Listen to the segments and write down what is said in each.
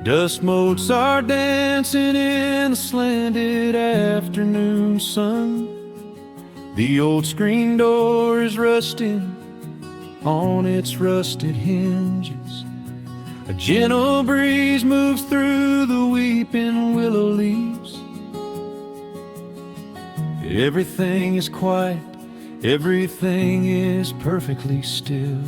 Dust motes are dancing in the slanted afternoon sun. The old screen door is rusting on its rusted hinges. A gentle breeze moves through the weeping willow leaves. Everything is quiet, everything is perfectly still.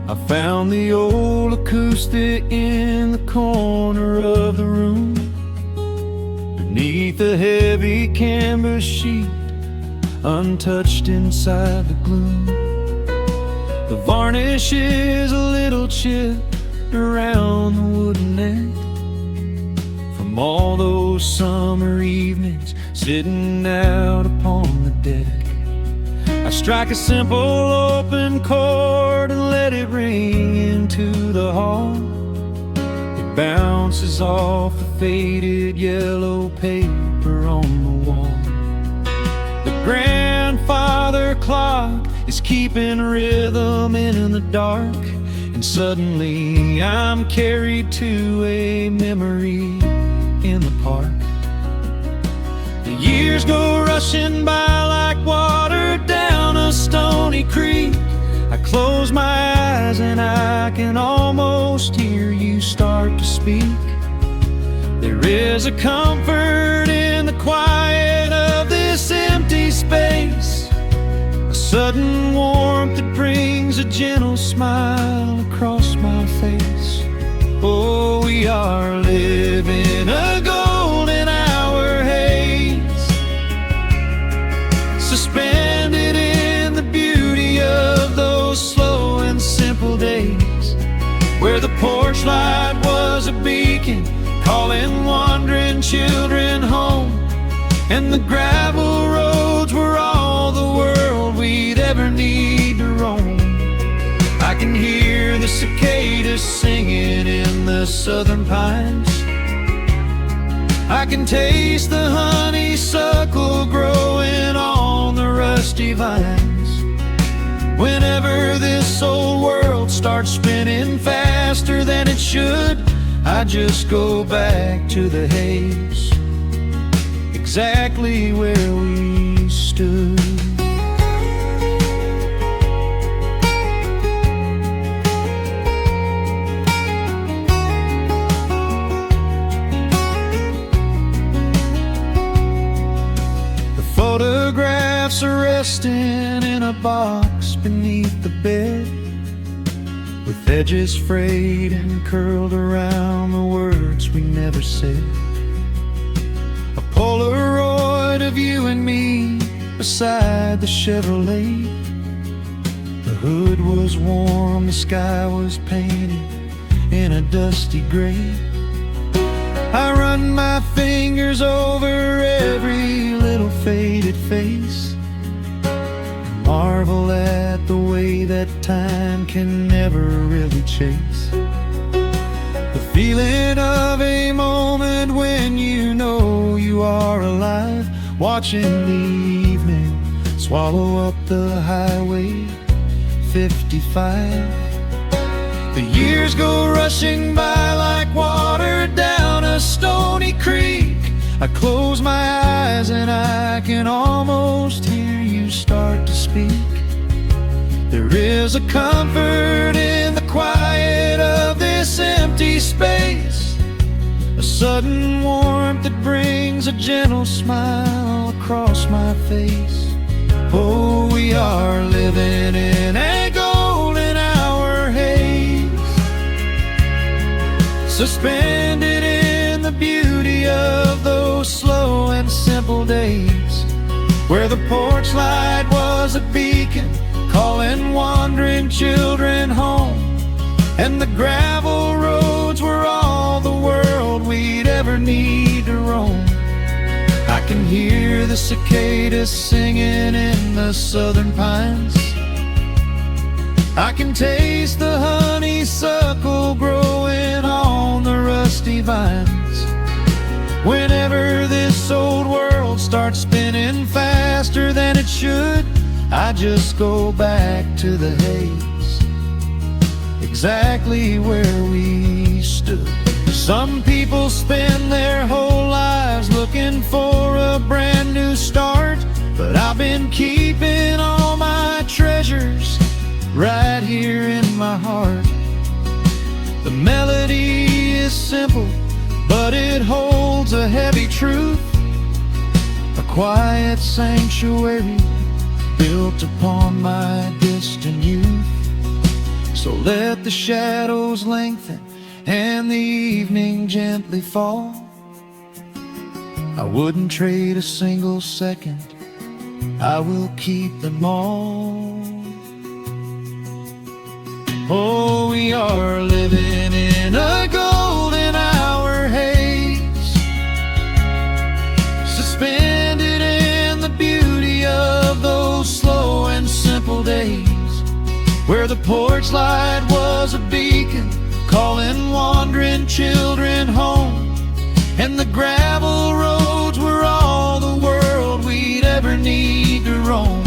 I found the old acoustic in the corner of the room, beneath a heavy canvas sheet, untouched inside the gloom. The varnish is a little chipped around the wooden neck, from all those summer evenings sitting out upon the deck. I strike a simple open chord and let it ring into the hall. It bounces off the faded yellow paper on the wall. The grandfather clock is keeping rhythm in the dark, and suddenly I'm carried to a memory in the park. The years go rushing by like water down a stony creek. I close my eyes and I can almost hear you start to speak. There is a comfort in the quiet of this empty space, a sudden warmth that brings a gentle smile across my face. Oh, we are living a golden hour haze, suspended in the beauty of those slow and simple days, where the porch light was a beacon calling wandering children home, and the gravel roads were all the world we'd ever need to roam. I can hear the cicadas singing in the southern pines. I can taste the honeysuckle growing on the rusty vines. Whenever this old world starts spinning faster than it should, I just go back to the haze, exactly where we stood. Photographs are resting in a box beneath the bed, with edges frayed and curled around the words we never said. A Polaroid of you and me beside the Chevrolet. The hood was warm, the sky was painted in a dusty gray. I run my fingers over every little faded face, marvel at the way that time can never really chase. The feeling of a moment when you know you are alive, watching the evening swallow up the highway 55. The years go rushing by like water down a stony creek. I close my eyes and I can almost hear you start to speak. There is a comfort in the quiet of this empty space, a sudden warmth that brings a gentle smile across my face. Oh, we are living in a golden hour haze, suspended in the beauty of those slow and simple days, where the porch light was a beacon calling wandering children home, and the gravel roads were all the world we'd ever need to roam. I can hear the cicadas singing in the southern pines. I can taste the honeysuckle growing on the rusty vines. Whenever this old world starts spinning faster than it should, I just go back to the haze, exactly where we stood. Some people spend their whole lives looking for a brand new start, but I've been keeping all my treasures right here in my heart. The melody is simple, but it holds a heavy truth, a quiet sanctuary built upon my distant youth. So let the shadows lengthen and the evening gently fall. I wouldn't trade a single second, I will keep them all. Oh, we are living in a golden hour haze, suspended in the beauty of those slow and simple days, where the porch light was a beacon calling wandering children home, and the gravel roads were all the world we'd ever need to roam.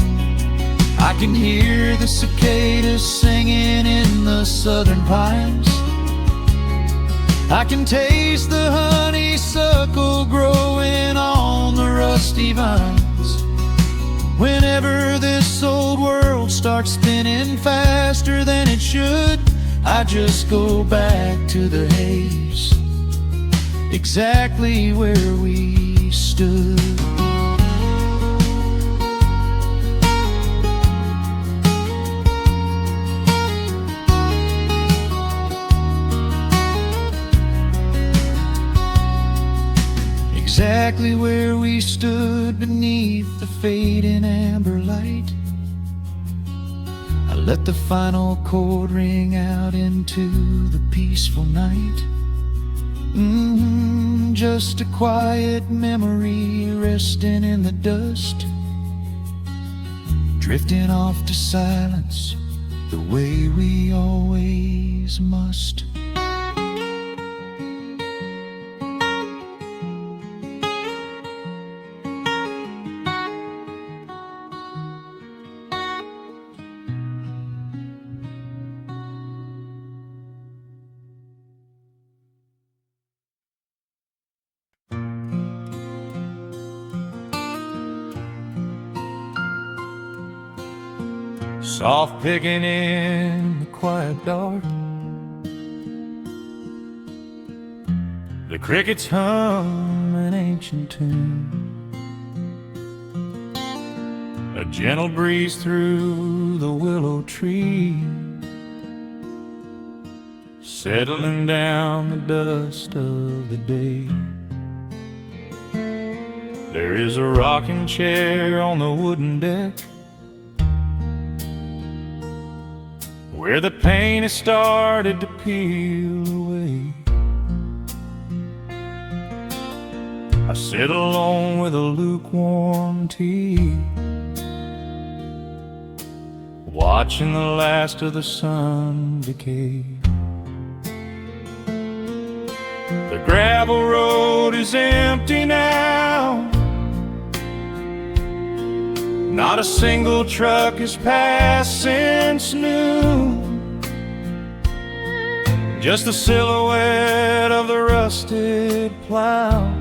I can hear the cicadas singing in the southern pines, I can taste the honeysuckle growing on the rusty vines. Whenever this old world starts spinning faster than it should, I just go back to the haze, exactly where we stood. Exactly where we stood beneath the fading amber light. I let the final chord ring out into the peaceful night. Just a quiet memory resting in the dust, drifting off to silence the way we always must. Soft picking in the quiet dark, the crickets hum an ancient tune, a gentle breeze through the willow tree, settling down the dust of the day. There is a rocking chair on the wooden deck, where the paint has started to peel away. I sit alone with a lukewarm tea, watching the last of the sun decay. The gravel road is empty now, not a single truck has passed since noon, just the silhouette of the rusted plow,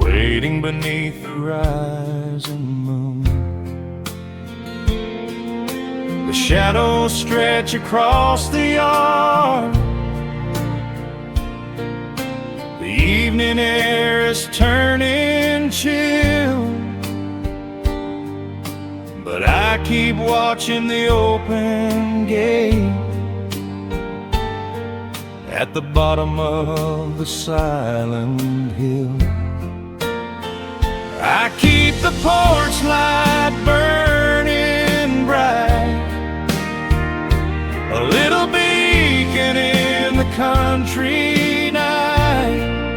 waiting beneath the rising moon. The shadows stretch across the yard, the evening air is turning chill, but I keep watching the open gate at the bottom of the silent hill. I keep the porch light burning bright, a little beacon in the country night,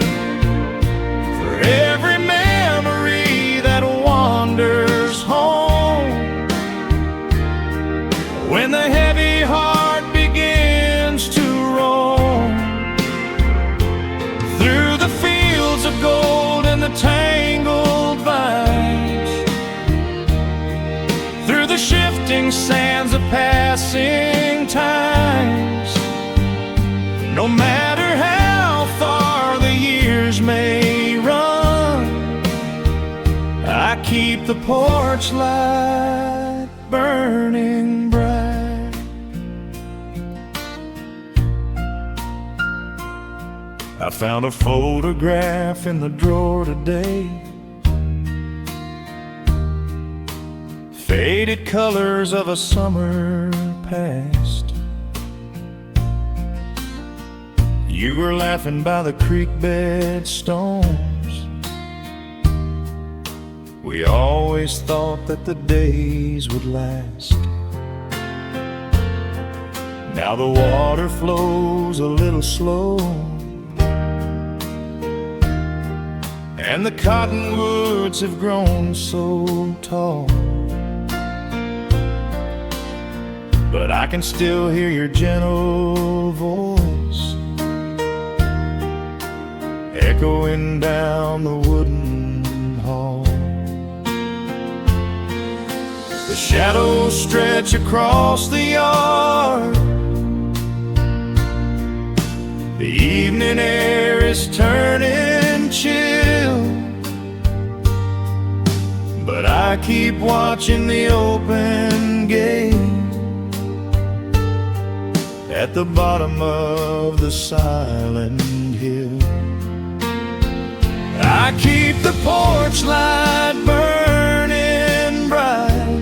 for every memory that wanders home, when the heavy heart begins to roam through the fields of gold and the tangled vines. shifting sands of passing times. No matter how far the years may run, I keep the porch light burning bright. I found a photograph in the drawer today, faded colors of a summer past. You were laughing by the creek bed stones. We always thought that the days would last. Now the water flows a little slow, and the cottonwoods have grown so tall. But I can still hear your gentle voice echoing down the wooden hall. The shadows stretch across the yard. The evening air is turning chill, but I keep watching the open gate at the bottom of the silent hill. I keep the porch light burning bright,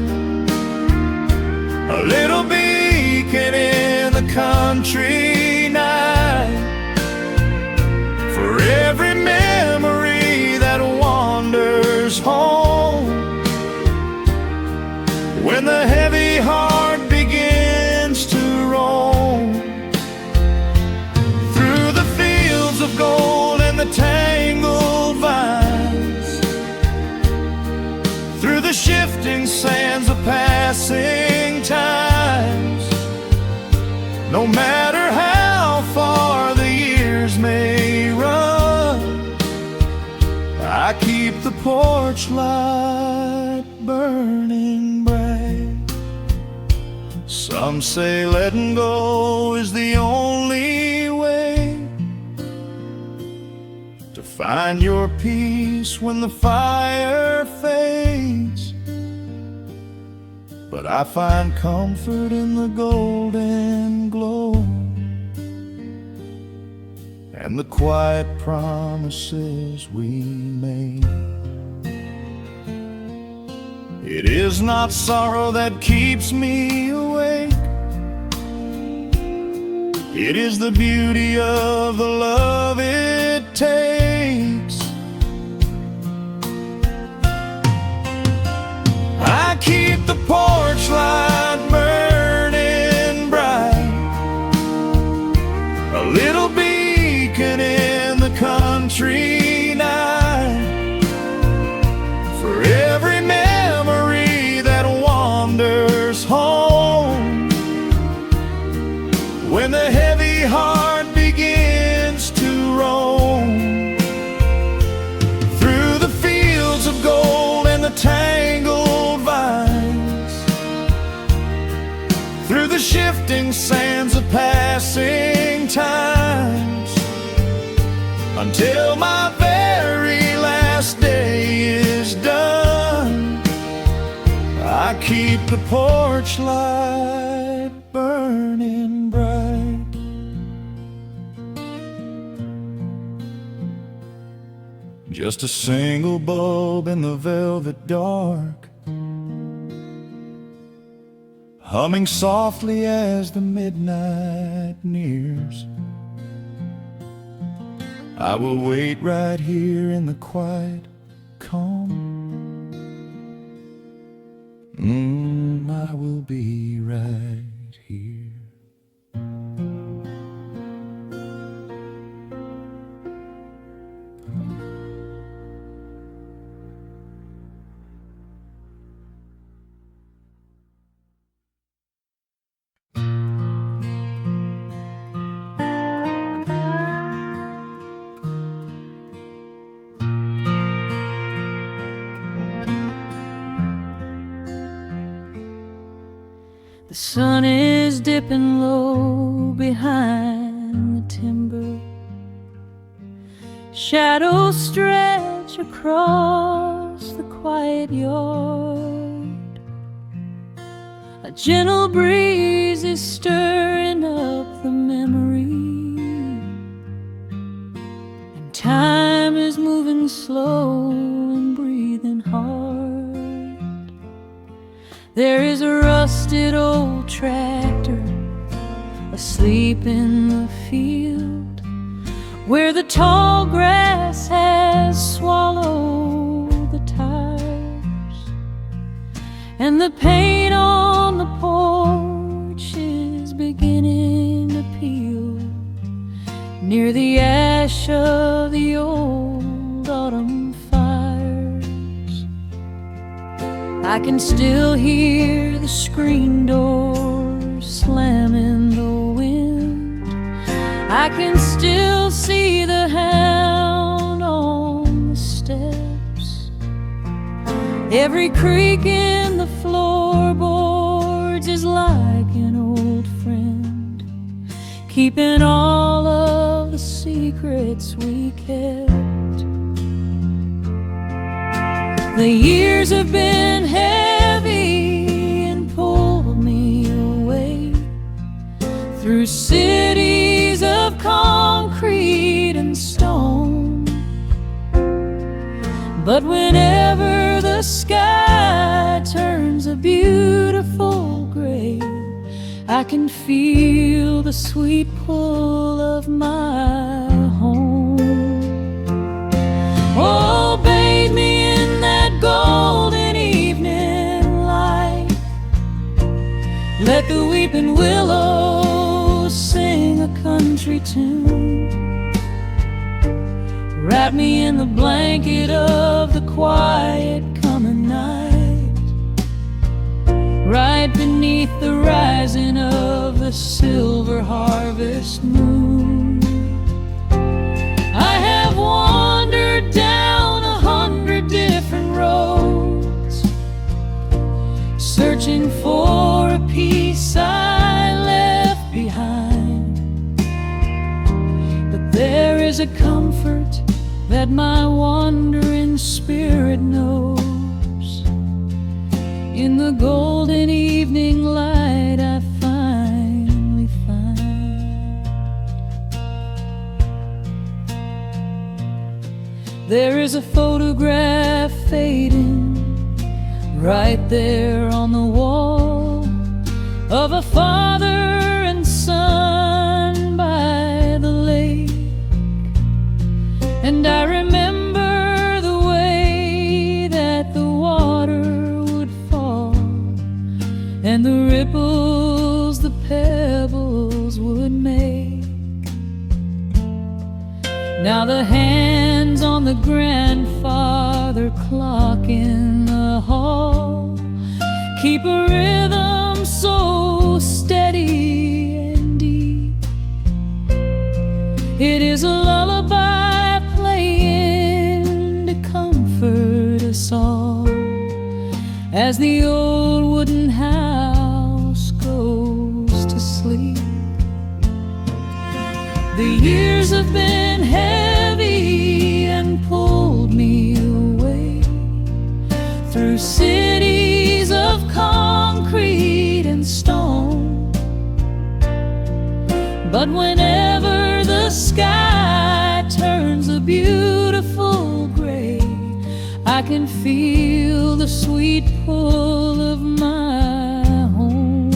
a little beacon in the country night, for every memory that wanders home. When the heavy heart begins to roam through the fields of gold and the tangled vines, through the shifting sands of passing times, no matter how far the years may run, I keep the porch light burning bright. Some say letting go is the only way to find your peace when the fire fades, but I find comfort in the golden glow and the quiet promises we made. It is not sorrow that keeps me awake, it is the beauty of the love it takes. I keep the porch light burning bright, a little beacon in the country night, for every memory that wanders home. When the heavy heart begins to roam through the fields of gold and the tangled vines, through the shifting sands of passing times, until my very last day is done, I keep the porch light burning bright. Just a single bulb in the velvet dark, humming softly as the midnight nears. I will wait right here in the quiet calm. I will be right here. The sun is dipping low behind the timber. Shadows stretch across the quiet yard. A gentle breeze is stirring up the memory, and time is moving slow and breathing hard. There is a rusted old tractor asleep in the field, where the tall grass has swallowed the tires, and the paint on the porch is beginning to peel near the ash of the old autumn fires. I can still hear the screen door slam in the wind. I can still see the hound on the steps. Every creak in the floorboards is like an old friend, keeping all of the secrets we kept. The years have been heavy and pulled me away through cities of concrete and stone. But whenever the sky turns a beautiful gray, I can feel the sweet pull of my home. Oh, bathe me in that golden evening light. Let the weeping willows sing a country tune. Wrap me in the blanket of the quiet coming night, right beneath the rising of the silver harvest moon. I have wandered down 100 different roads, searching for a piece I left behind. But there is a comfort that my wandering spirit knows. In the golden evening light I finally find. There is a photograph fading right there on the wall, of a father and son by the lake. And I remember the way that the water would fall, and the ripples the pebbles would make. Now the hands on the grandfather clock in the hall keep a rhythm so steady and deep. It is a lullaby playing to comfort us all as the old wooden house goes to sleep. The years have been heavy and pulled me away through cities of concrete and stone. But whenever the sky turns a beautiful gray, I can feel the sweet pull of my home.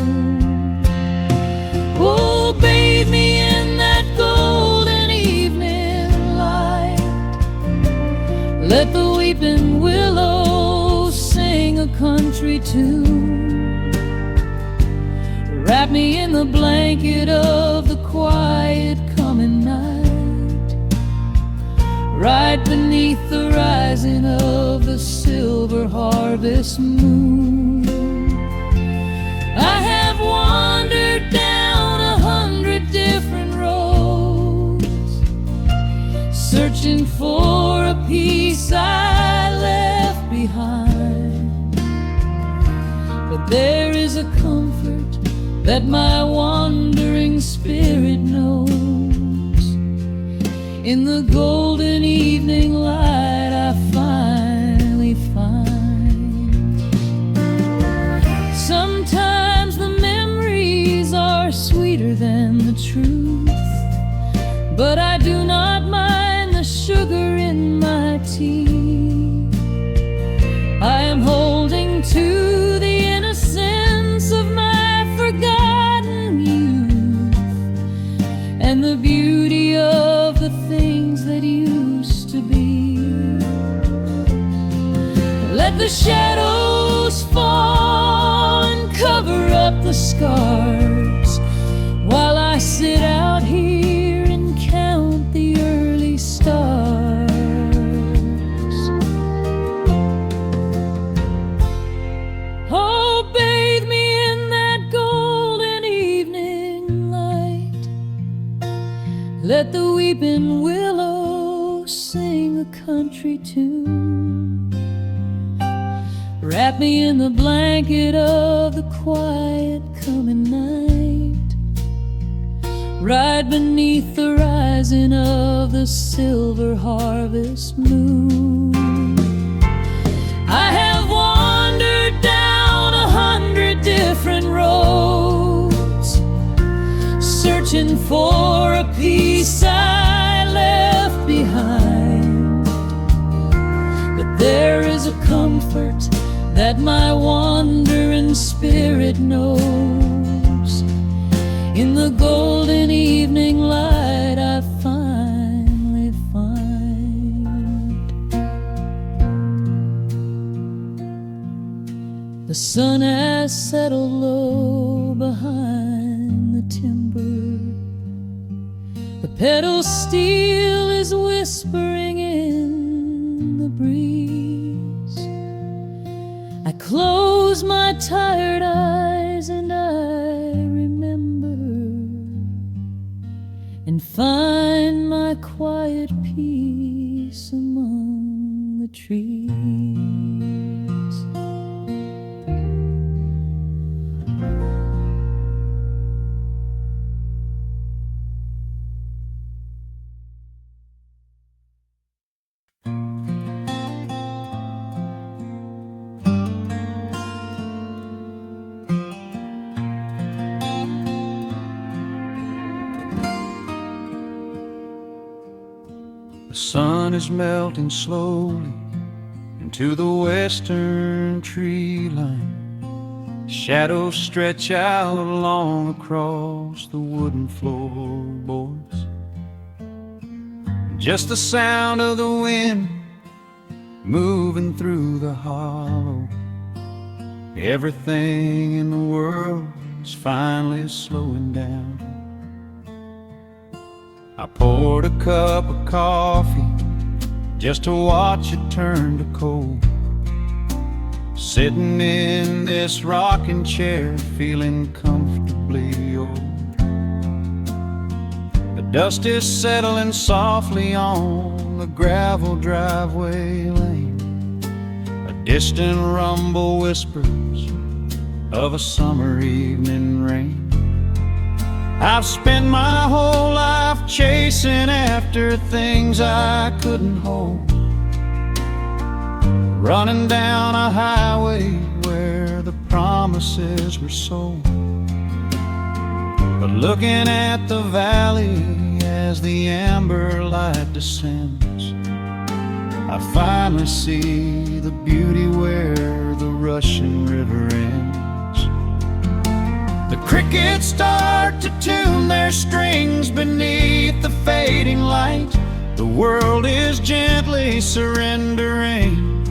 Oh, bathe me in that golden evening light. Let the weeping willows sing a country tune. Wrap me in the blanket of the quiet coming night, right beneath the rising of the silver harvest moon. I have wandered down 100 different roads, searching for a piece I left behind. But there is a comfort that my wandering spirit knows. In the golden evening light I finally find. Sometimes the memories are sweeter than the truth, but I do not mind the sugar in my tea. I am holding to the innocence of my forgotten youth, and the beauty of the things that used to be. Let the shadows fall and cover up the scars, while I sit out here and count the early stars. Oh, bathe me in that golden evening light. Let the weeping willow sing a country tune. Wrap me in the blanket of the quiet coming night. Ride beneath the rising of the silver harvest moon. I have wandered down 100 different roads, searching for a piece I left behind. But there is a comfort that my wandering spirit knows. In the golden evening light I finally find. The sun has settled low behind the timber. The pedal steel is whispering in the breeze. I close my tired eyes and I remember, and find my quiet peace among the trees. The sun is melting slowly into the western tree line. Shadows stretch out along across the wooden floorboards. Just the sound of the wind moving through the hollow. Everything in the world is finally slowing down. I poured a cup of coffee just to watch it turn to cold. Sitting in this rocking chair, feeling comfortably old. The dust is settling softly on the gravel driveway lane. A distant rumble whispers of a summer evening rain. I've spent my whole life chasing after things I couldn't hold, running down a highway where the promises were sold. But looking at the valley as the amber light descends, I finally see the beauty where the rushing river ends. The crickets start to tune their strings beneath the fading light. The world is gently surrendering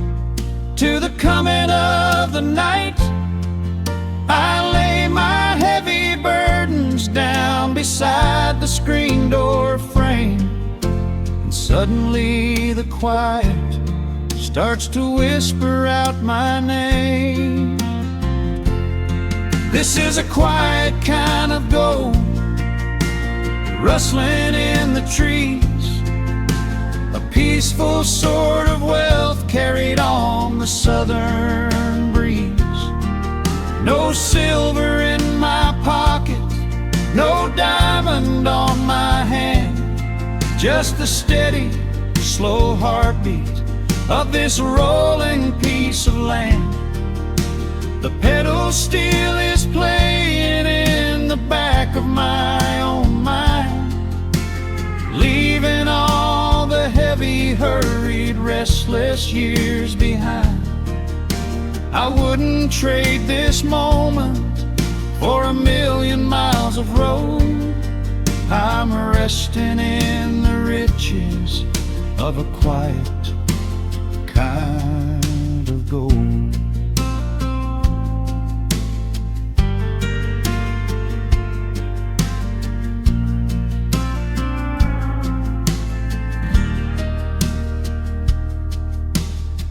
to the coming of the night. I lay my heavy burdens down beside the screen door frame, and suddenly the quiet starts to whisper out my name. This is a quiet kind of gold, rustling in the trees, a peaceful sort of wealth carried on the southern breeze. No silver in my pocket, just the steady, slow heartbeat of this rolling piece of land. The pedal steel is playing in the back of my own mind, leaving all the heavy, hurried, restless years behind. I wouldn't trade this moment for 1,000,000 miles of road. I'm resting in the riches of a quiet kind of gold.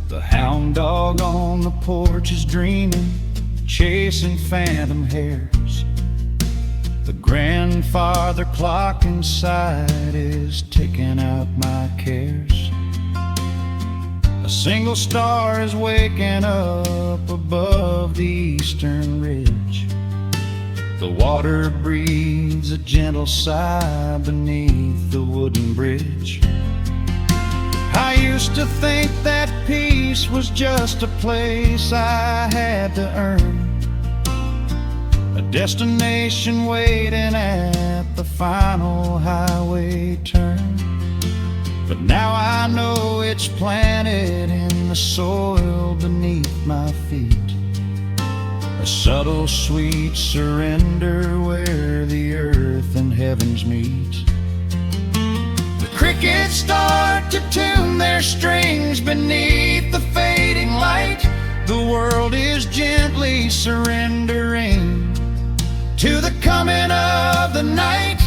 The hound dog on the porch is dreaming, chasing phantom hares. The grandfather clock inside is ticking out my cares. A single star is waking up above the eastern ridge. The water breathes a gentle sigh beneath the wooden bridge. I used to think that peace was just a place I had to earn, a destination waiting at the final highway turn. But now I know it's planted in the soil beneath my feet, a subtle sweet surrender where the earth and heavens meet. The crickets start to tune their strings beneath the fading light. The world is gently surrendering to the coming of the night.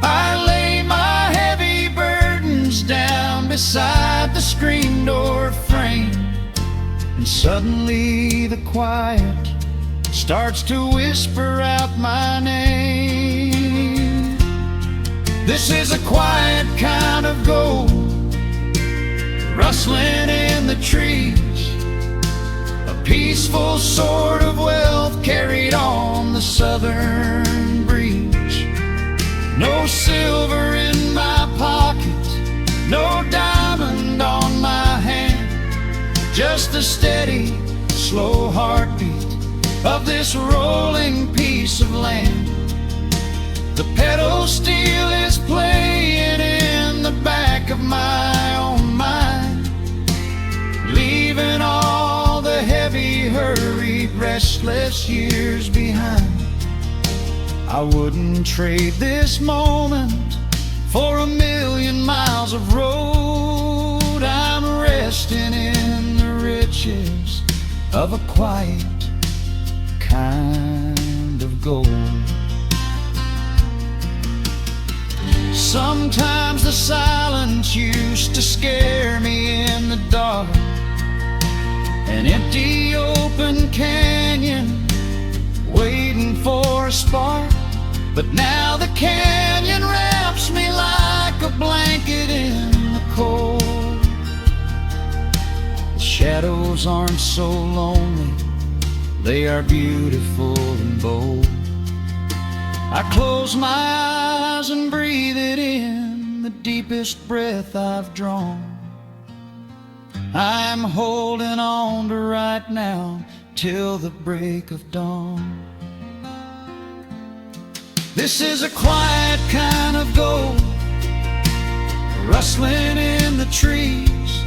I lay my heavy burdens down beside the screen door frame, and suddenly the quiet starts to whisper out my name. This is a quiet kind of gold, rustling in the trees, a peaceful sort of wealth carried on the southern breeze. No silver in my pocket, no diamond on my hand, just the steady, slow heartbeat of this rolling piece of land. The pedal steel is playing in the back of my own mind, leaving all the heavy, hurried, restless years behind. I wouldn't trade this moment for 1,000,000 miles of road. I'm resting in the riches of a quiet kind of gold. Sometimes the silence used to scare me in the dark, an empty open canyon waiting for a spark. But now the canyon wraps me like a blanket in the cold. The shadows aren't so lonely, they are beautiful and bold. I close my eyes and breathe it in, the deepest breath I've drawn. I'm holding on to right now till the break of dawn. This is a quiet kind of gold, rustling in the trees,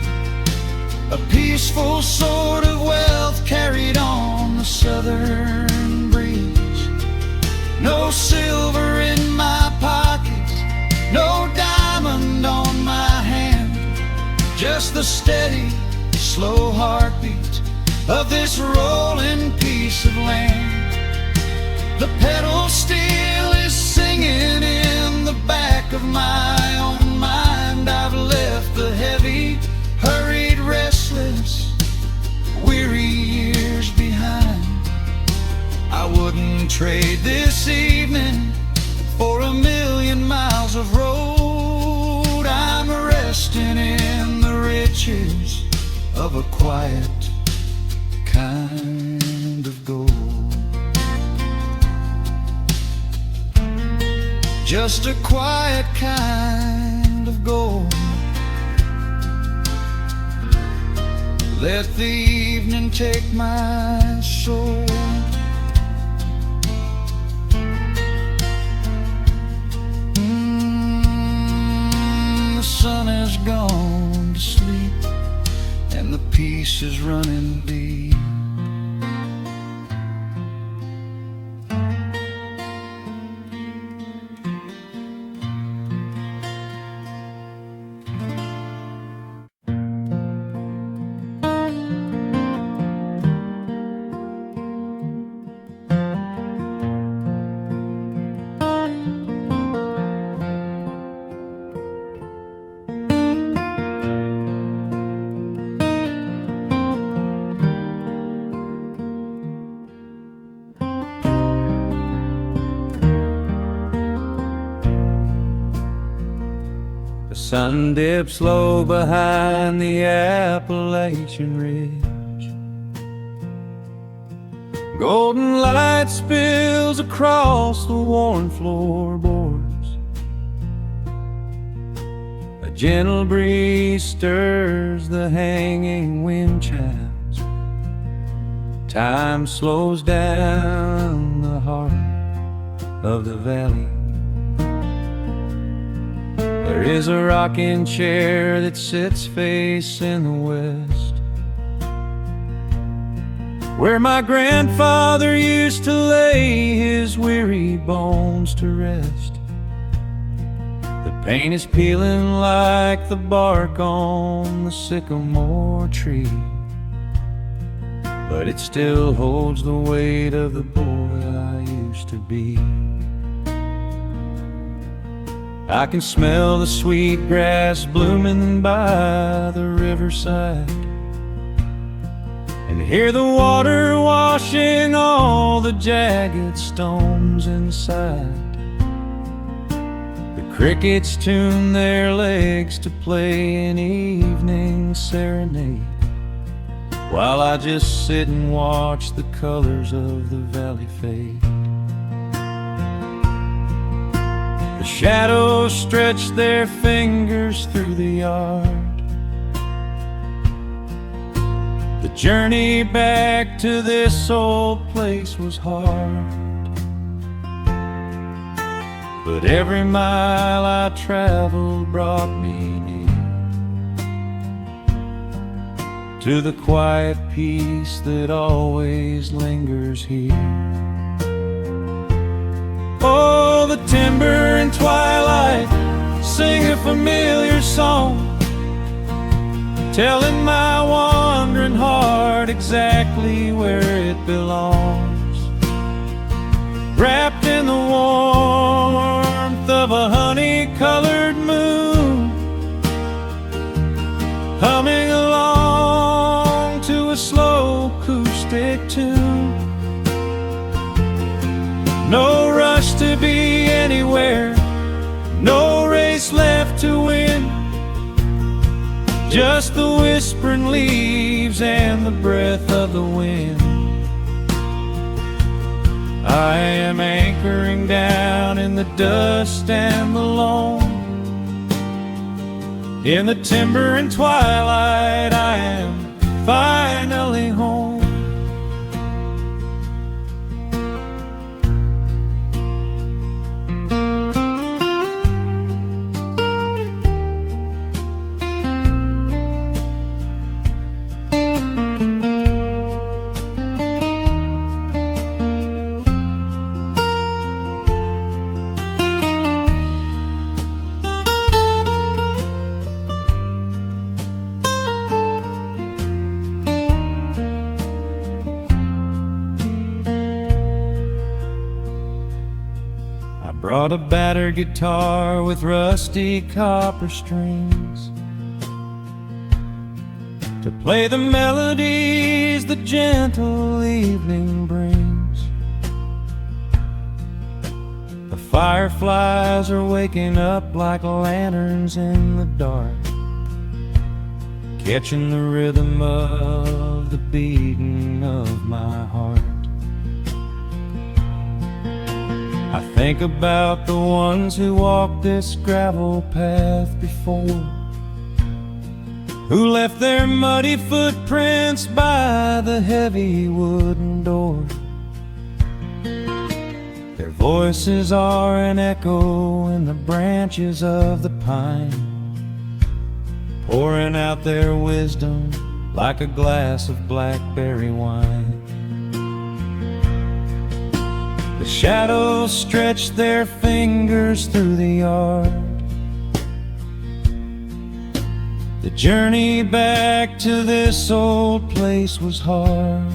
a peaceful sort of wealth carried on the southern breeze. No silver in my pocket, no diamond on my hand, just the steady, slow heartbeat of this rolling piece of land. The pedal steel is singing in the back of my own mind. I've left the heavy, hurried, restless, weary years behind. I wouldn't trade this evening for 1,000,000 miles of road. I'm resting in the riches of a quiet kind of gold. Just a quiet kind go. Let the evening take my soul. The sun has gone to sleep and the peace is running deep. The sun dips low behind the Appalachian Ridge. Golden light spills across the worn floorboards. A gentle breeze stirs the hanging wind chimes. Time slows down the heart of the valley. There is a rocking chair that sits facing the west, where my grandfather used to lay his weary bones to rest. The paint is peeling like the bark on the sycamore tree, but it still holds the weight of the boy I used to be. I can smell the sweet grass blooming by the riverside, and hear the water washing all the jagged stones inside. The crickets tune their legs to play an evening serenade, while I just sit and watch the colors of the valley fade. The shadows stretch their fingers through the yard. The journey back to this old place was hard, but every mile I traveled brought me near to the quiet peace that always lingers here. Oh, the timber and twilight sing a familiar song, telling my wandering heart exactly where it belongs. Wrapped in the warmth of a honey-colored moon, humming along to a slow acoustic tune. No rush to be anywhere, no race left to win, just the whispering leaves and the breath of the wind. I am anchoring down in the dust and the loam. In the timber and twilight I am finally home. Brought a battered guitar with rusty copper strings to play the melodies the gentle evening brings. The fireflies are waking up like lanterns in the dark, catching the rhythm of the beating of my heart. I think about the ones who walked this gravel path before, who left their muddy footprints by the heavy wooden door. Their voices are an echo in the branches of the pine, pouring out their wisdom like a glass of blackberry wine. The shadows stretch their fingers through the yard. The journey back to this old place was hard,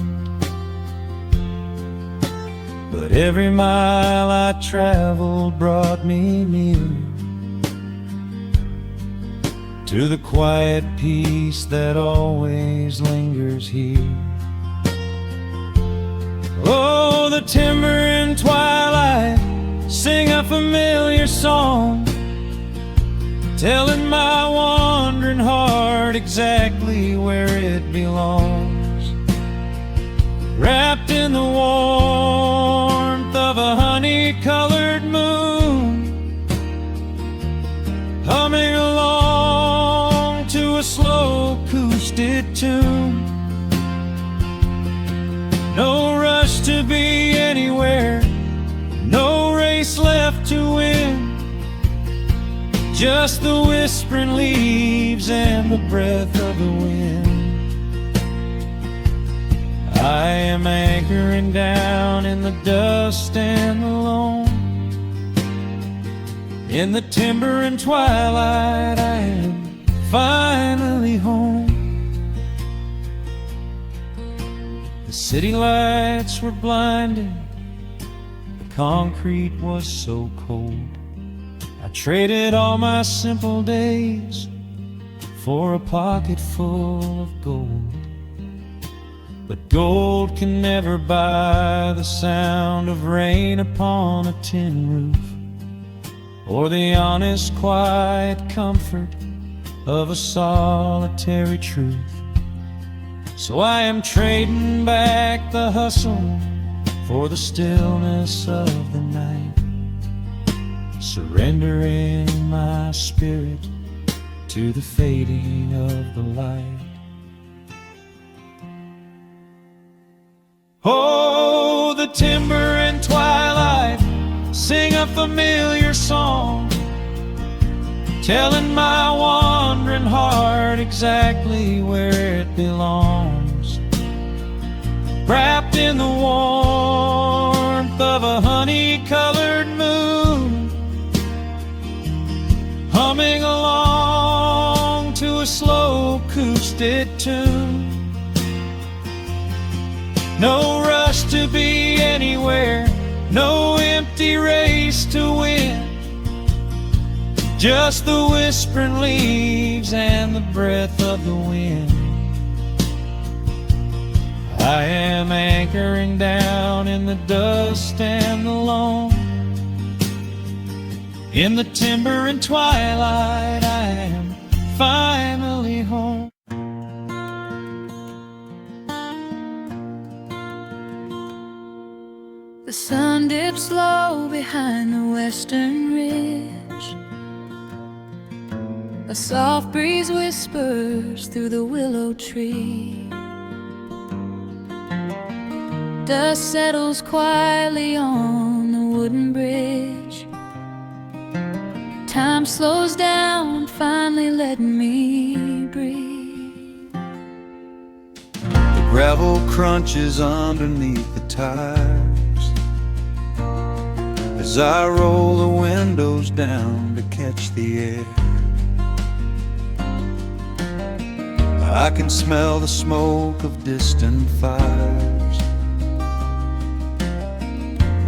but every mile I traveled brought me near to the quiet peace that always lingers here. Oh, the timber and twilight sing a familiar song, telling my wandering heart exactly where it belongs. Wrapped in the warmth of a honey-colored moon, humming along to a slow acoustic tune. No rush to be anywhere, no race left to win, just the whispering leaves and the breath of the wind. I am anchoring down in the dust and the loam. In the timber and twilight, I am finally home. The city lights were blinding, the concrete was so cold. I traded all my simple days for a pocket full of gold. But gold can never buy the sound of rain upon a tin roof, or the honest, quiet comfort of a solitary truth. So I am trading back the hustle for the stillness of the night, surrendering my spirit to the fading of the light. Oh, the timber and twilight sing a familiar song, telling my wandering heart exactly where it belongs. Wrapped in the warmth of a honey-colored moon, humming along to a slow acoustic tune. No rush to be anywhere, no empty race to win, just the whispering leaves and the breath of the wind. I am anchoring down in the dust and the loam. In the timber and twilight, I am finally home. The sun dips low behind the western ridge. A soft breeze whispers through the willow tree. Dust settles quietly on the wooden bridge. Time slows down, finally letting me breathe. The gravel crunches underneath the tires as I roll the windows down to catch the air. I can smell the smoke of distant fires,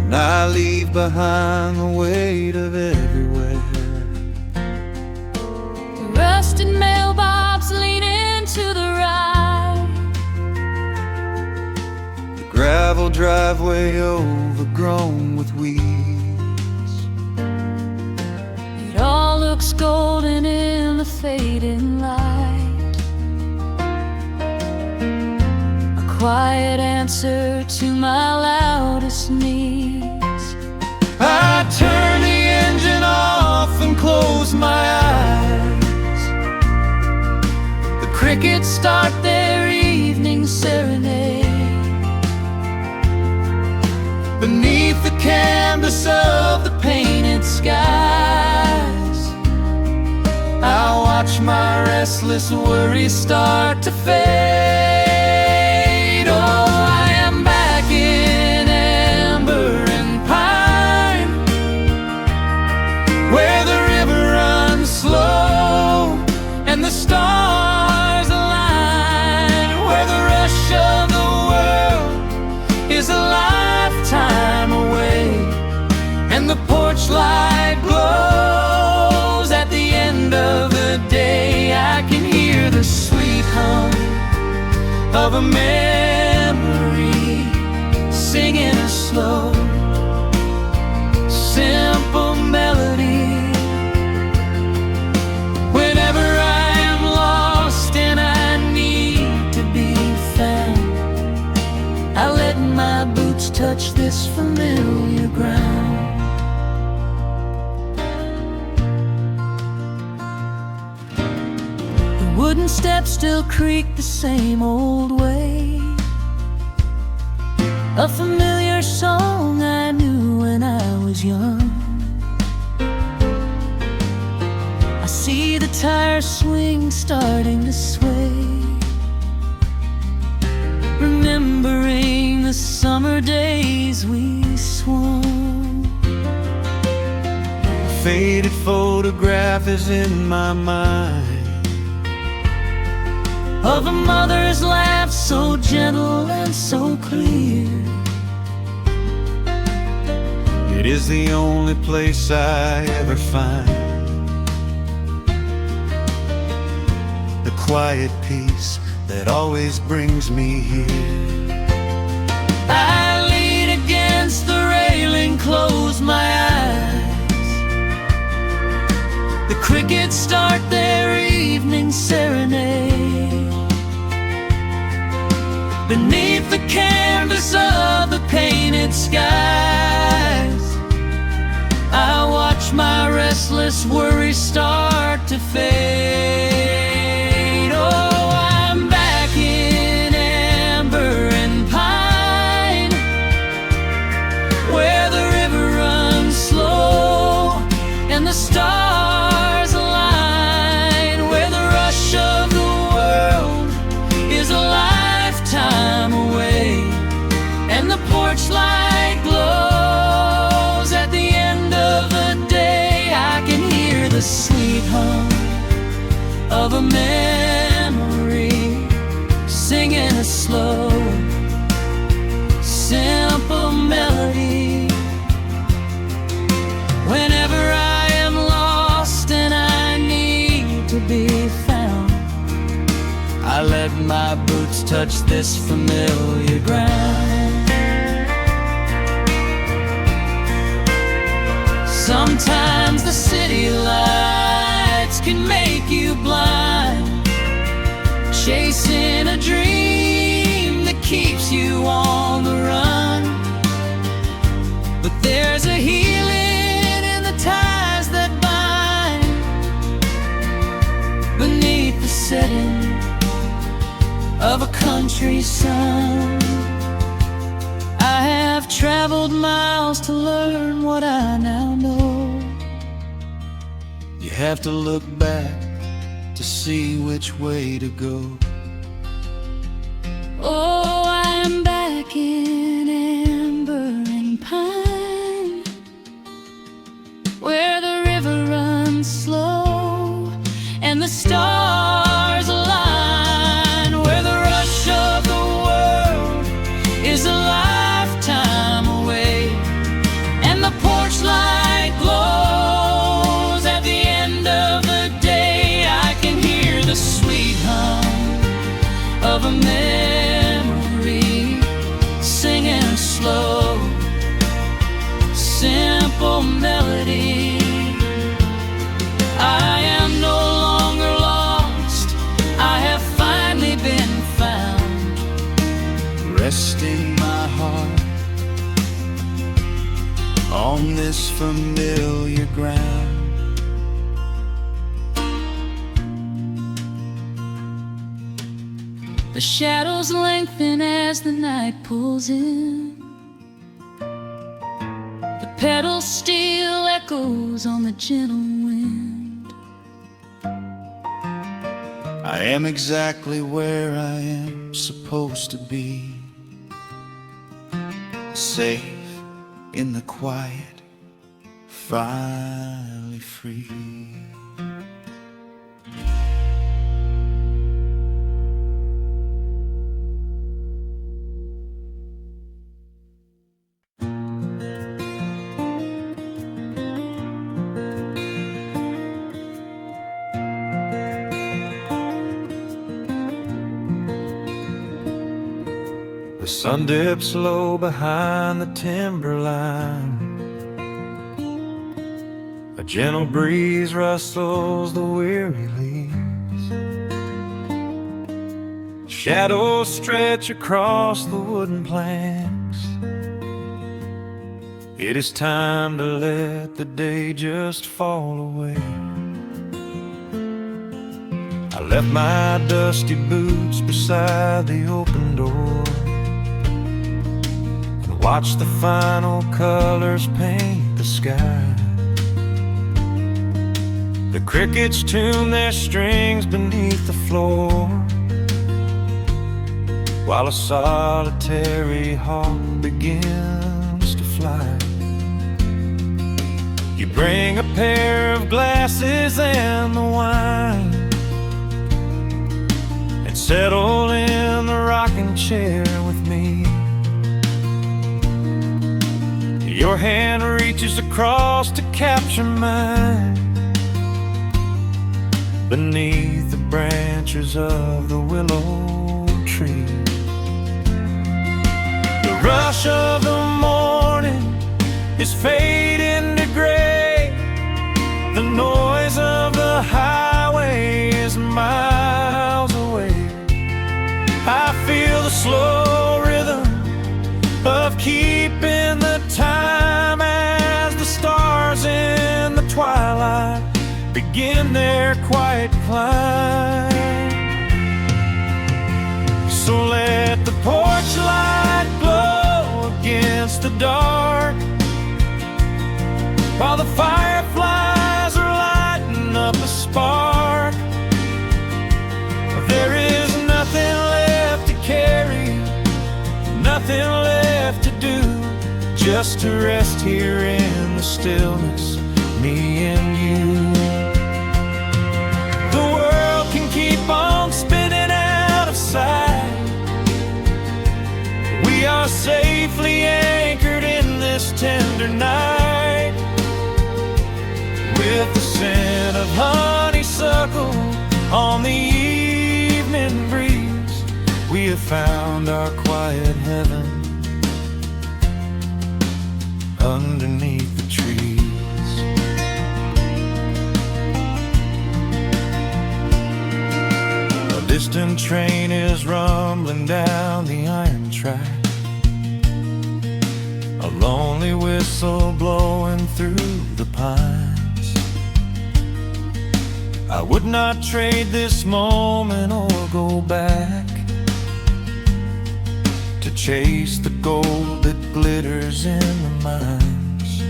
and I leave behind the weight of everywhere. The rusted mailbox leaning to the right, The gravel driveway overgrown with weeds. it all looks golden in the fading light. A quiet answer to my loudest needs. canvas of the painted skies. I watch my restless worries start to fade. Oh, I am back in amber and pine, where the river runs slow and the stars align, where the rush of the world is a lifetime away, and the porch light glows at the end of the day. I can hear the sweet hum of a memory singing a slow, simple melody. Whenever I am lost and I need to be found, I let my boots touch this familiar ground. The wooden steps still creak the same old way, a familiar song I knew when I was young. I see the tires swing starting to sway, remembering the summer days we swung. A faded photograph is in my mind of a mother's laugh, so gentle and so clear. It is the only place I ever find the quiet peace that always brings me here. I lean against the railing, close my eyes. The crickets start their evening serenade. Beneath the canvas of the painted skies, I watch my restless worries start to fade. Oh, I'm back in amber and pine, where the river runs slow and the stars align, where the rush of the world is a lifetime away, and the porch light glows at the end of the day. I can hear the sweet hum of a memory singing a slow, simple melody. Whenever I am lost and I need to be found, I let my boots touch this familiar ground. Sometimes the city lights can make you blind, chasing a dream that keeps you on the run. But there's a healing in the ties that bind beneath the setting of a country sun. I have traveled miles to learn what I now know. You have to look back to see which way to go. Oh, I'm back in amber and pine, where the river runs slow and the stars align, where the rush of the world is a lifetime away, and the porch light glows at the end of the day. I can hear the sweet hum of a memory singing a slow, simple melody. I am no longer lost, I have finally been found, resting my heart on this familiar ground. The shadows lengthen as the night pulls in. pedal steel echoes on the gentle wind. I am exactly where I am supposed to be, safe in the quiet, finally free. The sun dips low behind the timberline. A gentle breeze rustles the weary leaves. Shadows stretch across the wooden planks. It is time to let the day just fall away. I left my dusty boots beside the open door, watch the final colors paint the sky. The crickets tune their strings beneath the floor, while a solitary hawk begins to fly. You bring a pair of glasses and the wine, and settle in the rocking chair with me. Your hand reaches across to capture mine, beneath the branches of the willow tree. The rush of the morning is fading to gray. The noise of the highway is miles away. I feel the slow rhythm of keeping the time as the stars in the twilight begin their quiet climb. So let the porch light glow against the dark, while the fireflies are lighting up a spark. There is nothing left to carry, nothing left to do, just to rest here in the stillness, me and you. The world can keep on spinning out of sight. We are safely anchored in this tender night, with the scent of honeysuckle on the evening breeze. We have found our quiet heaven underneath the trees. A distant train is rumbling down the iron track, a lonely whistle blowing through the pines. I would not trade this moment or go back to chase the gold that glitters in the mines.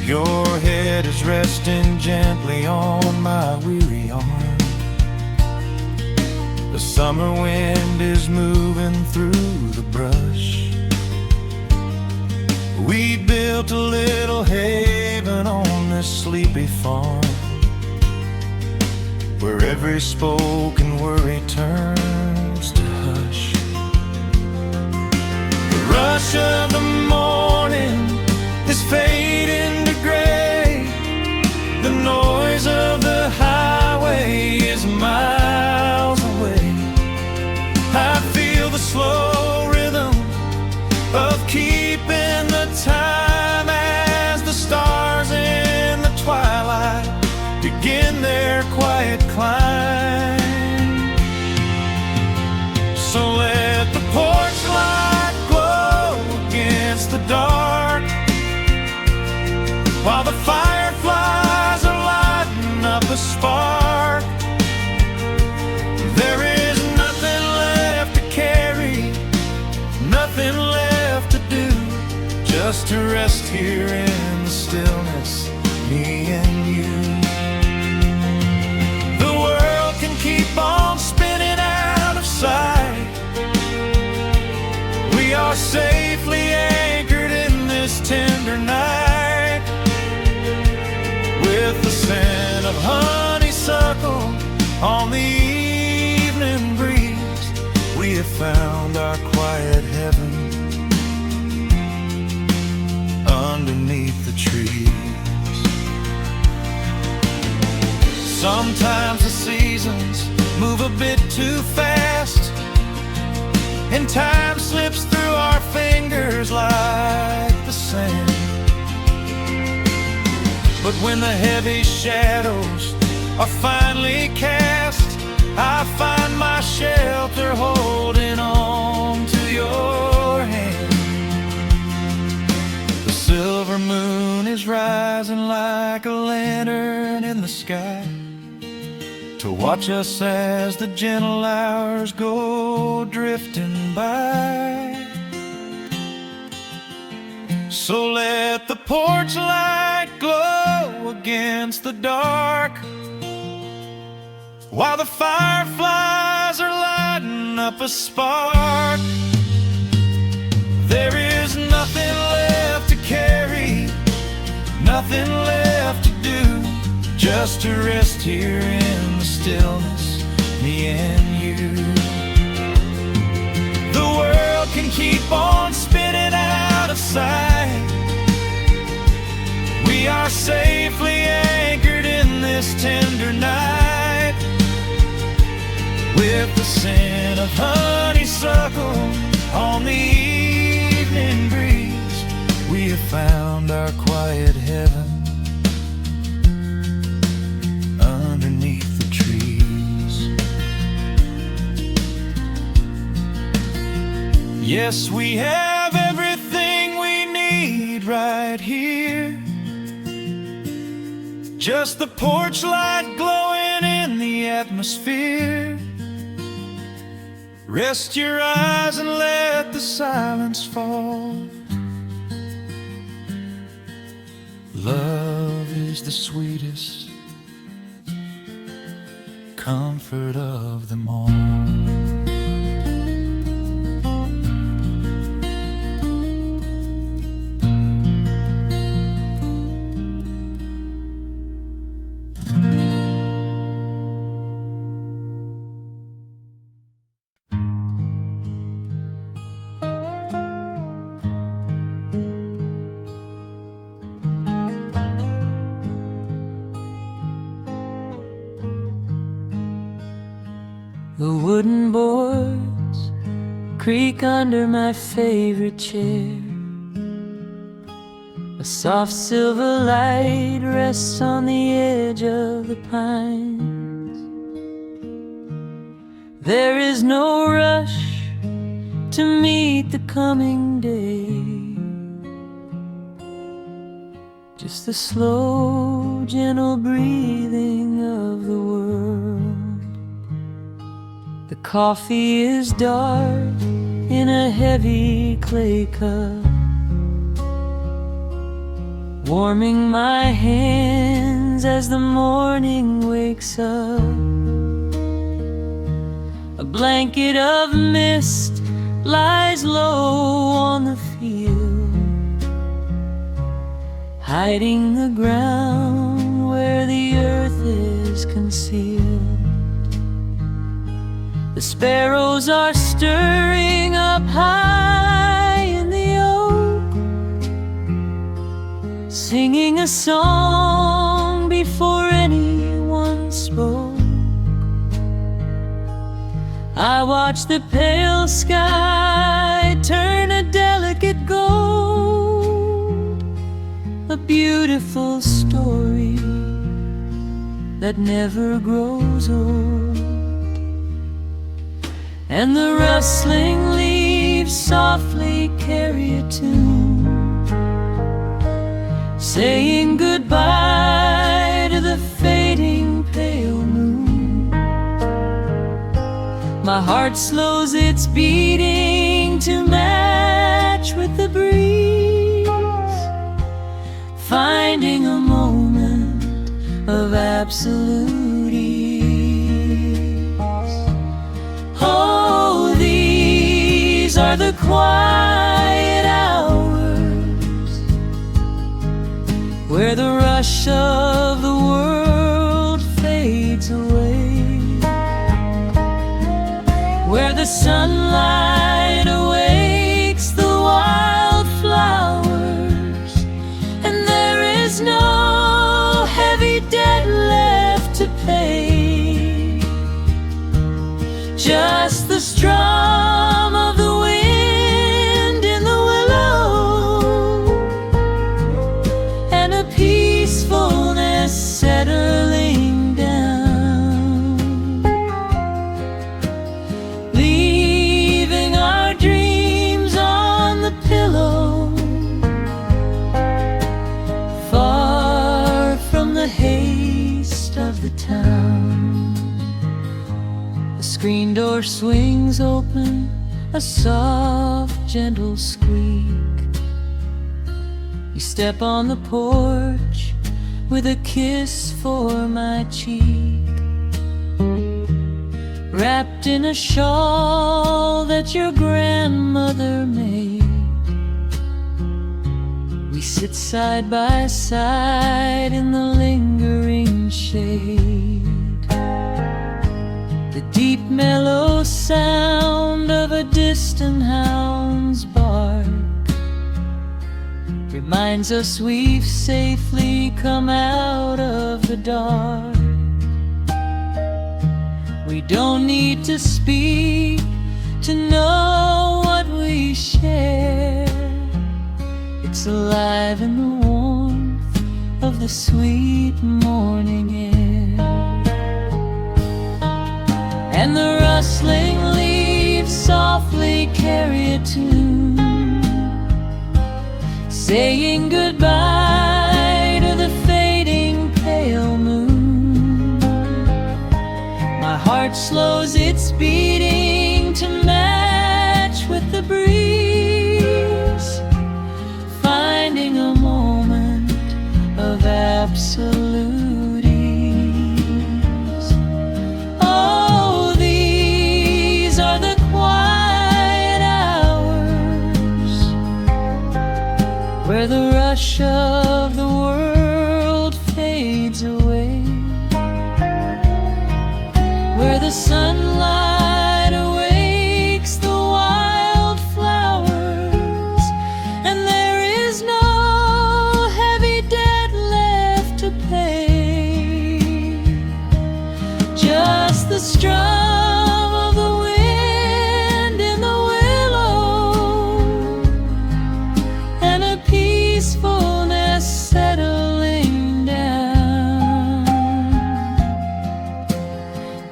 Your head is resting gently on my weary arm. The summer wind is moving through the brush. We built a little haven on this sleepy farm, where every spoken worry turns to hush. The rush of the morning is fading to gray. The noise of the highway is miles away. I feel the slow rhythm of keeping the time as the stars in the twilight begin their quiet climb. So let the porch light glow against the dark, while the fireflies are lighting up a spark. There is nothing left to carry, nothing left to do, just just to rest here in the stillness, me and you. The world can keep on spinning out of sight. We are safely anchored in this tender night. With the scent of honeysuckle on the evening breeze, we have found our quiet heaven underneath the trees. Sometimes the seasons move a bit too fast, and time slips through our fingers like the sand. But when the heavy shadows are finally cast, I find my shelter holding on to your hand. The silver moon is rising like a lantern in the sky to watch us as the gentle hours go drifting by. So let the porch light glow against the dark, while the fireflies are lighting up a spark. There is nothing left to carry, nothing left to do, just to rest here in the stillness, me and you. The world can keep on spinning out of sight. We are safely anchored in this tender night. With the scent of honeysuckle on the evening breeze, we have found our quiet heaven underneath the trees. Yes, we have everything we need right here. Just the porch light glowing in the atmosphere. Rest your eyes and let the silence fall. Love is the sweetest comfort of them all. The wooden boards creak under my favorite chair. A soft silver light rests on the edge of the pines. There is no rush to meet the coming day, just the slow, gentle breathing of the world. The coffee is dark in a heavy clay cup, warming my hands as the morning wakes up. A blanket of mist lies low on the field, hiding the ground where the earth is concealed. The sparrows are stirring up high in the oak, singing a song before anyone spoke. I watch the pale sky turn a delicate gold, a beautiful story that never grows old. And the rustling leaves softly carry a tune, saying goodbye to the fading pale moon. My heart slows its beating to match with the breeze, finding a moment of absolute ease. Oh, these are the quiet hours where the rush of the world fades away, where the sunlight awakes the wildflowers, and there is no heavy debt left to pay, just the strum of the wind in the willow, and a peacefulness settling down, leaving our dreams on the pillow, far from the haste of the town. The screen door swings open, a soft, gentle squeak. You step on the porch with a kiss for my cheek, wrapped in a shawl that your grandmother made. We sit side by side in the lingering shade. The deep mellow sound of a distant hound's bark reminds us we've safely come out of the dark. We don't need to speak to know what we share. It's alive in the warmth of the sweet morning air, and the rustling leaves softly carry a tune, saying goodbye to the fading pale moon. My heart slows its beating to match with the breeze, finding a moment of absolute ease. Oh, these are the quiet hours where the rush of the world fades away, where the sunlight awakes the wildflowers, and there is no heavy debt left to pay, just the strum of the wind in the willow, and a peacefulness settling down,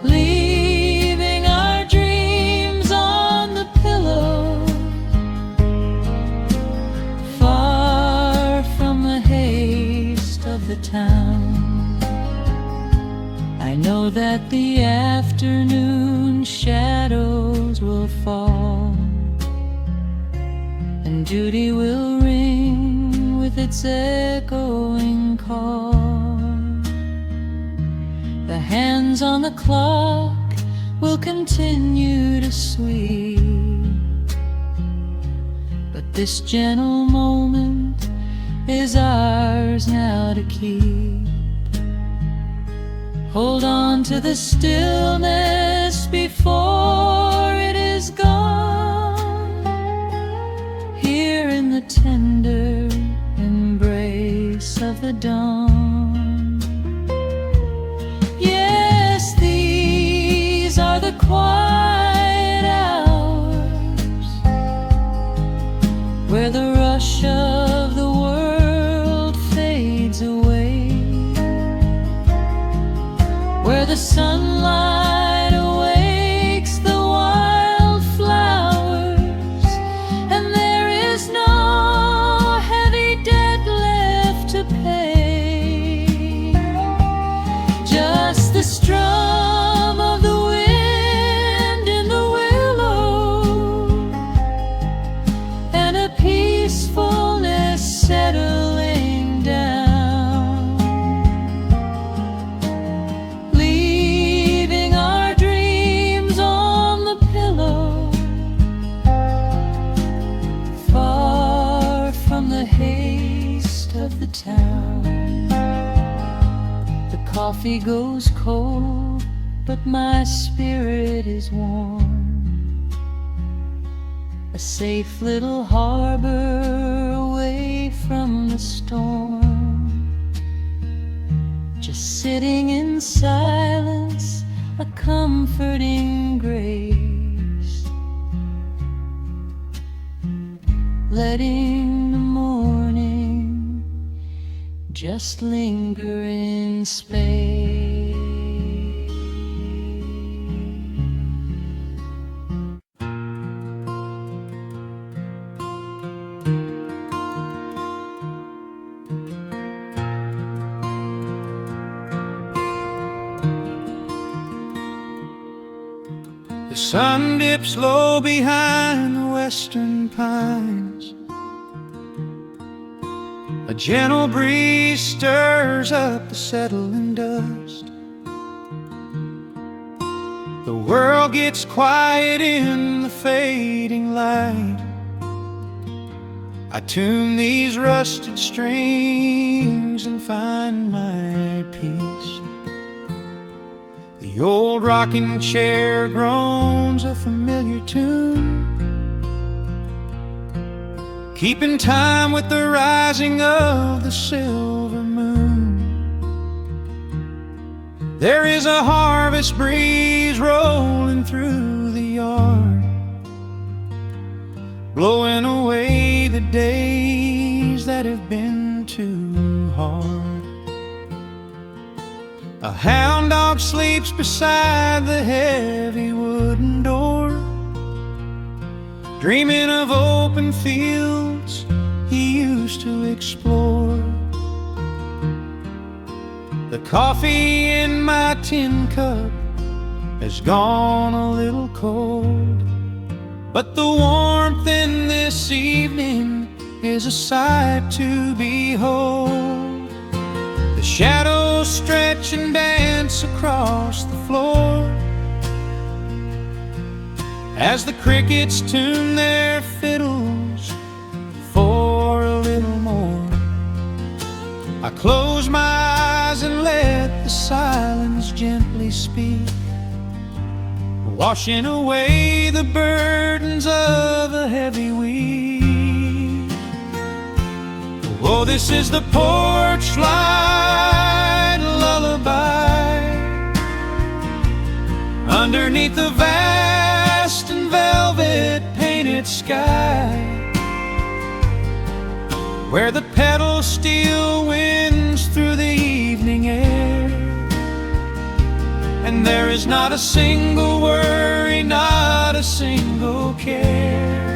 leaving our dreams on the pillow, far from the haste of the town. I know that the afternoon shadows will fall, and duty will ring with its echoing call. The hands on the clock will continue to sweep, but this gentle moment is ours now to keep. Hold on to the stillness before it is gone, here in the tender embrace of the dawn. Yes, these are the quiet hours where the rush of the world fades away, where the sunlight awakes the wildflowers, and there is no heavy debt left to pay, just the strum of the wind in the willow, and a peacefulness settling down. town. The coffee goes cold, but my spirit is warm. A safe little harbor away from the storm. Just sitting in silence, a comforting grace, letting the morning just linger in space. The sun dips low behind the western pines. A gentle breeze stirs up the settling dust. The world gets quiet in the fading light. I tune these rusted strings and find my peace. The old rocking chair groans a familiar tune, keeping time with the rising of the silver moon. There is a harvest breeze rolling through the yard, blowing away the days that have been too hard. A hound dog sleeps beside the heavy wooden door, dreaming of open fields he used to explore. The coffee in my tin cup has gone a little cold, but the warmth in this evening is a sight to behold. The shadows stretch and dance across the floor as the crickets tune their fiddles for a little more. I close my eyes and let the silence gently speak, washing away the burdens of a heavy week. Oh, this is the porch light lullaby underneath the vast and velvet painted sky, where the pedal steel winds through the evening air, and there is not a single worry, not a single care.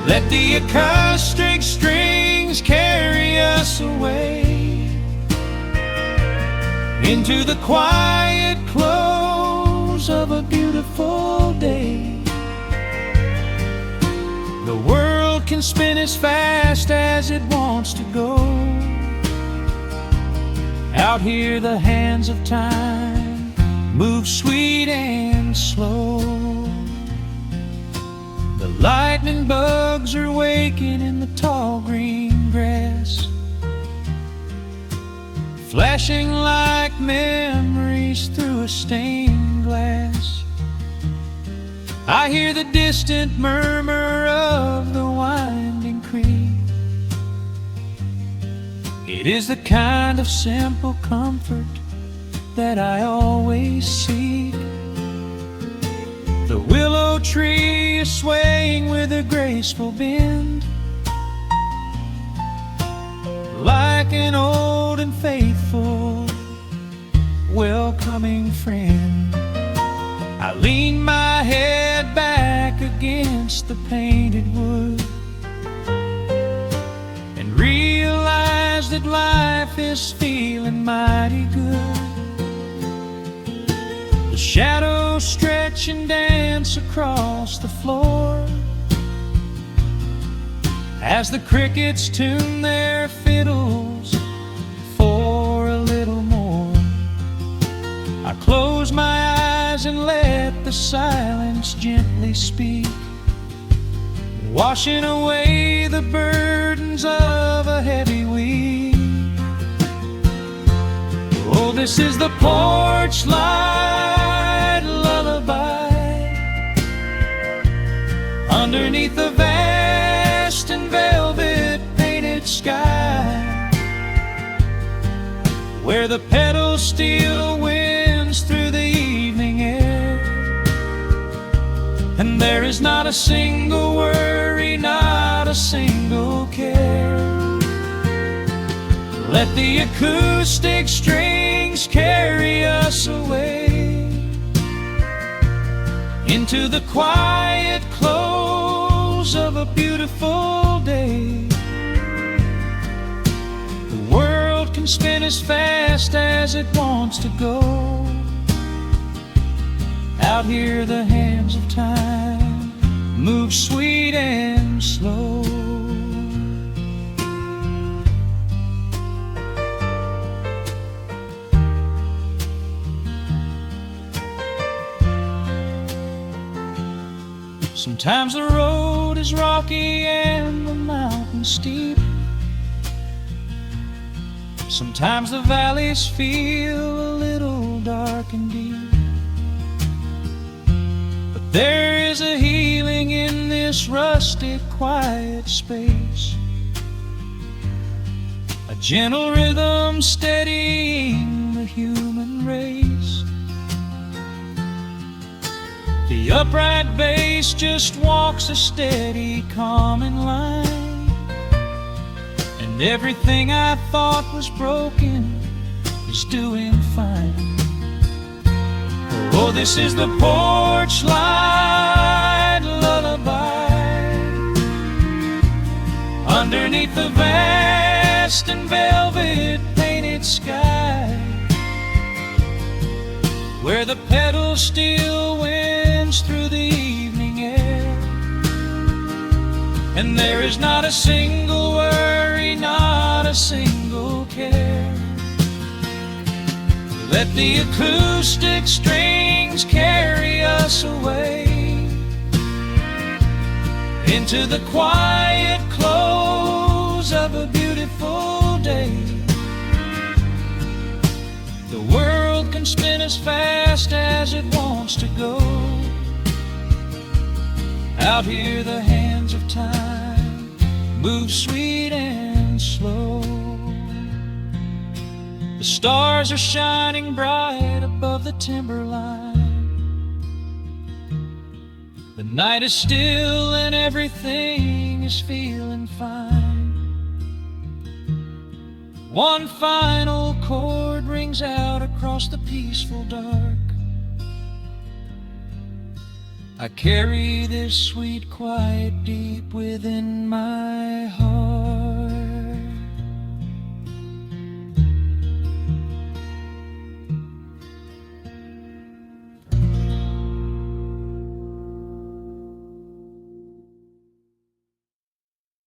Let the acoustic strings carry us away into the quiet close of a beautiful day. The world can spin as fast as it wants to go. Out here the hands of time move sweet and slow. The lightning bugs are waking in the tall green grass, flashing like memories through a stained glass. I hear the distant murmur of the winding creek. It is the kind of simple comfort that I always seek. The willow tree is swaying with a graceful bend, like an old and faithful welcoming friend. I lean my head back against the painted wood and realize that life is feeling mighty good. The shadows stretch and dance across the floor as the crickets tune their fiddles for a little more. I close my eyes and let the silence gently speak, washing away the burdens of a heavy week. Oh, this is the porch light lullaby underneath the vast and velvet painted sky, where the pedals still winds through the evening air, and there is not a single worry, not a single care. Let the acoustic strings carry us away into the quiet close of a beautiful day. The world can spin as fast as it wants to go. Out here the hands of time move sweet and slow. Sometimes the road is rocky and the mountain steep. Sometimes the valleys feel a little dark and deep. But there is a healing in this rustic, quiet space, a gentle rhythm steadying the human race. The upright bass just walks a steady, calming line, and everything I thought was broken is doing fine. Oh, this is the porch light lullaby underneath the vast and velvet painted sky, where the pedals still winds through the evening air, and there is not a single worry, not a single care. Let the acoustic strings carry us away into the quiet close of a beautiful day. The world can spin as fast as it wants to go. Out here the hands of time move sweet and slow. The stars are shining bright above the timberline. The night is still and everything is feeling fine. One final chord rings out across the peaceful dark. I carry this sweet quiet deep within my heart.